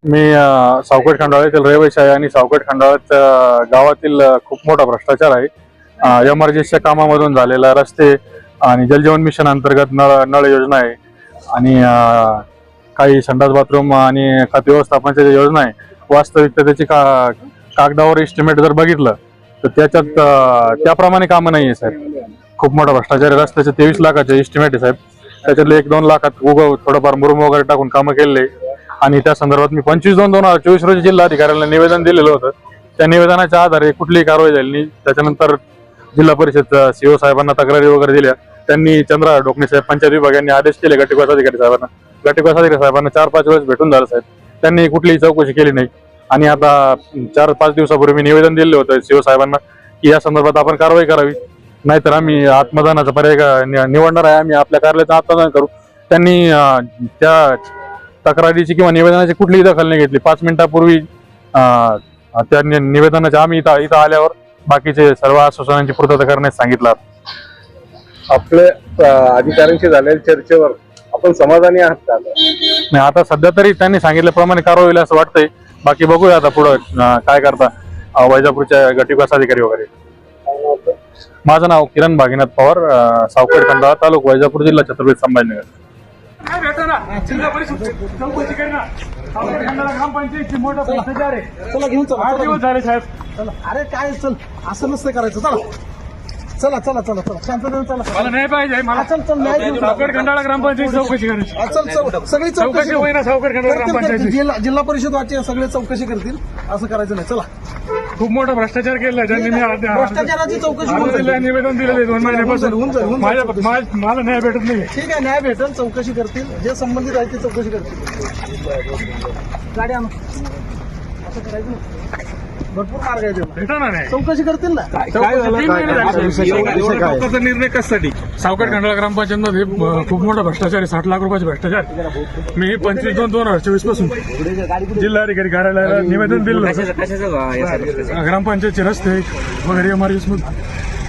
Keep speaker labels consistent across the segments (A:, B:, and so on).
A: मी सावकड खंडाळ्यातील रहिवासी आहे आणि सावकड खंडाळ्यात गावातील खूप मोठा भ्रष्टाचार आहे। एमआरजीएसच्या कामामधून झालेला रस्ते आणि जलजीवन मिशन अंतर्गत नळ योजना आहे आणि काही संडास बाथरूम आणि खाते व्यवस्थापनाच्या ज्या योजना आहे, वास्तविकता त्याची कागदावर एस्टिमेट जर बघितलं तर त्याच्यात त्याप्रमाणे कामं नाही आहे साहेब। खूप मोठा भ्रष्टाचार आहे। रस्त्याचे 23 लाखाचे एस्टिमेट आहे साहेब, त्याच्यातले 1-2 लाखात थोडंफार मुरुम वगैरे टाकून कामं केलेले आणि त्या संदर्भात मी 25/2/2024 रोजी जिल्हाधिकाऱ्यांना निवेदन दिलेलं होतं। त्या निवेदनाच्या आधारे कुठलीही कारवाई झाली नाही। त्याच्यानंतर जिल्हा परिषद सीओ साहेबांना तक्रारी वगैरे दिल्या। त्यांनी चंद्रा डोकणे साहेब पंचायत विभाग यांनी आदेश केले गटविकास अधिकारी साहेबांना। गटविकास अधिकारी साहेबांना 4-5 वेळेस भेटून झालं साहेब, त्यांनी कुठलीही चौकशी केली नाही। आणि आता 4-5 दिवसापूर्वी मी निवेदन दिलं होतं सीओ साहेबांना की या संदर्भात आपण कारवाई करावी, नाहीतर आम्ही आत्मदानाचा पर्याय निवडणार आहे, आम्ही आपल्या कार्यालयाचं आत्मदान करू। त्यांनी त्या तक्रारीची किंवा निवेदनाची कुठलीही दखल नाही घेतली। 5 मिनिटापूर्वी त्या निवेदनाच्या आम्ही इथं आल्यावर बाकीचे सर्व आश्वासनांची पूर्तता करण्यास सांगितलं।
B: आपल्या अधिकाऱ्यांशी झालेल्या चर्चेवर आपण समाधानी आहात का?
A: नाही, आता सध्या तरी त्यांनी सांगितल्याप्रमाणे कारवाई होईल असं वाटतंय। बाकी बघूया आता पुढं काय करता वैजापूरच्या गटविकास अधिकारी वगैरे। माझं नाव किरण भागीनाथ पवार, सावकड खंडाळा, तालुका वैजापूर, जिल्हा छत्रपती संभाजीनगर।
C: चला घेऊन चला। अरे काय चल, असं नसतं करायचं। चला चला चला चला शांततेने चला।
D: मला नाही पाहिजे, मला
C: चल चल न्याय
D: सावकड खंडाळा ग्रामपंचायत चौकशी करायची।
C: चल चल सगळी
D: चौकशी होईना सावकड खंडाळा ग्रामपंचायत।
C: जिल्हा परिषद वाचे सगळे चौकशी करतील, असं करायचं नाही। चला,
D: खूप मोठा भ्रष्टाचार केलाय त्यांनी।
C: भ्रष्टाचाराची चौकशी होऊन जाईल।
D: निवेदन दिलेलं 2 महिन्यापासून मला न्याय भेटत नाही।
C: ठीक आहे, न्याय भेटेल, चौकशी करतील, जे संबंधित आहे ते चौकशी करतील। गाडी आण, असं करायचं नाही। भरपूर मार्ग आहे,
D: भेटणार नाही,
C: चौकशी करतील ना।
D: निर्णय कशासाठी? सावकड खंडाळा ग्रामपंचायत मध्ये खूप मोठा भ्रष्टाचार आहे, 60 लाख रुपयाचा भ्रष्टाचार। मी 25/2/2024 पासून जिल्हाधिकारी कार्यालयाला निवेदन दिलं। ग्रामपंचायतचे रस्ते वगैरे एमआरजीएस मध्ये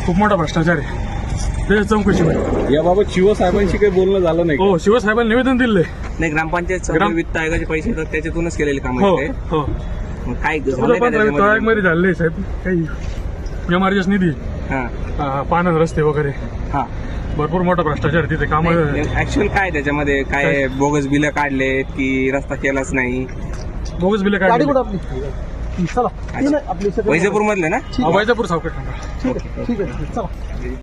D: खूप मोठा भ्रष्टाचार आहे, ते चौकशी होईल।
B: याबाबत शिवसाहेबांशी काही बोलणं झालं नाही?
D: हो, शिवसाहेबांनी निवेदन दिलंय।
E: नाही, ग्रामपंचायत वित्त आयोगाचे पैसे येतात त्याच्यातूनच केलेले काम
D: हो
E: आहे।
D: हो,
E: काय
D: मध्ये झाले साहेब, काही एमआरजीएस निधी, पाण्यात रस्ते वगैरे, भरपूर मोठा भ्रष्टाचार तिथे काम।
E: ऍक्च्युअल काय त्याच्यामध्ये काय बोगस बिलं काढलेत की रस्ता केलाच नाही?
D: बोगस बिलं
C: गाडी
D: काढली।
C: कुठं आपली? चला, आपली
E: वैजापूर मधले ना?
D: वैजापूर सावकड खंडाळा।
C: ठीक आहे चला।